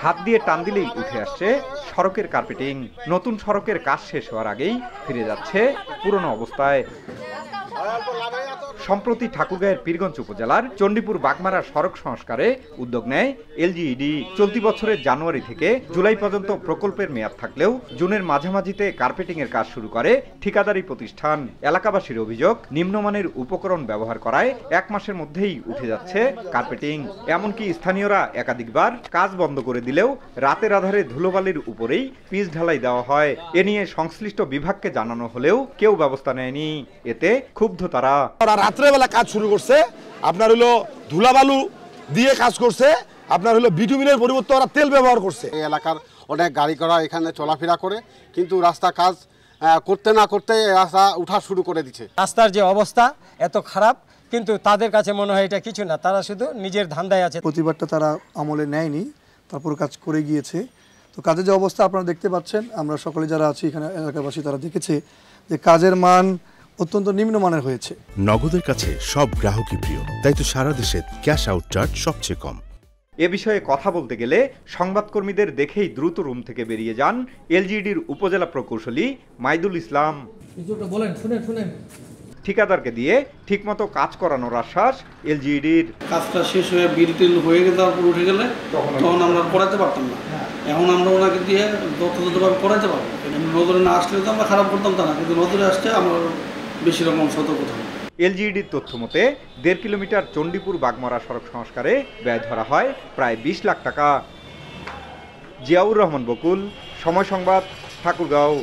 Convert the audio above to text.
হাত দিয়ে টান দিলেই উঠে আসছে সড়কের কার্পেটিং। নতুন সড়কের কাজ শেষ হওয়ার আগেই ফিরে যাচ্ছে পুরনো অবস্থায়। সম্প্রতি ঠাকুরগাঁয়ের পীরগঞ্জ উপজেলার চণ্ডীপুর বাগমারা সড়ক সংস্কারে উদ্যোগ নেয় এলজিইডি। চলতি বছরের জানুয়ারি থেকে জুলাই পর্যন্ত প্রকল্পের মেয়াদ থাকলেও জুনের মাঝামাঝিতে কার্পেটিং এর কাজ শুরু করে ঠিকাদারি প্রতিষ্ঠান। এলাকাবাসীর অভিযোগ, নিম্নমানের উপকরণ ব্যবহার করায় 1 মাসের মধ্যেই উঠে যাচ্ছে কার্পেটিং। এমনকি স্থানীয়রা একাধিকবার কাজ বন্ধ করে দিলেও রাতের আধারে ধুলোবালির উপরেই পিচ ঢালাই দেওয়া হয়। এ নিয়ে সংশ্লিষ্ট বিভাগকে জানানো হলেও কেউ ব্যবস্থা নেয়নি। এতে ক্ষুব্ধ তারা। রাত্রেবেলা কাজ শুরু করছে, আপনার হলো ধুলাবালু দিয়ে কাজ করছে, আপনার হলো বিটুমিনের পরিবর্তে ওরা তেল ব্যবহার করছে। এই এলাকার অনেক গাড়ি ঘোড়া এখানে চলাফেরা করে, কিন্তু রাস্তা কাজ করতে না করতে রাস্তা উঠা শুরু করে দিচ্ছে। রাস্তার যে অবস্থা এত খারাপ, কিন্তু তাদের কাছে মনে হয় এটা কিছু না, তারা শুধু নিজের ধান্দায় আছে। প্রতিবারটা তারা আমলে নেয়নি, তারপর কাজ করে গিয়েছে। তো কাজের যে অবস্থা আপনারা দেখতে পাচ্ছেন, আমরা সকলে যারা আছি এখানে এলাকাবাসী তারা দেখেছে যে কাজের মান অত্যন্ত নিম্নমানের হয়েছে। নগদের কাছে সব গ্রাহকই প্রিয়, তাই তো সারা দেশে ক্যাশ আউট চার্জ সবচেয়ে কম। এ বিষয়ে কথা বলতে গেলে সংবাদকর্মীদের দেখেই দ্রুত রুম থেকে বেরিয়ে যান এলজিইডির উপজেলা প্রকৌশলী মাইদুল ইসলাম। ঠিকাদারকে দিয়ে ঠিকমতো কাজ করানোর আশ্বাস এলজিইডির। কাজটা শেষ হয়ে বিল টিল হয়ে তারপর উঠে গেলে তখন আমরা করাতে পারতাম না। এখন আমরা ওনাকে দিয়ে যথাযথভাবে করাতে পারবো। নজরে না আসলে তো আমরা খারাপ করতাম তা না, কিন্তু নজরে আসছে আমরা বেশি রকম সতর্ক থাকবো। এলজিইডির তথ্য মতে 1.5 কিলোমিটার চণ্ডীপুর বাগমারা সড়ক সংস্কারে ব্যয় ধরা হয় প্রায় 20 লাখ টাকা। জিয়াউর রহমান বকুল, সময় সংবাদ, ঠাকুরগাঁও।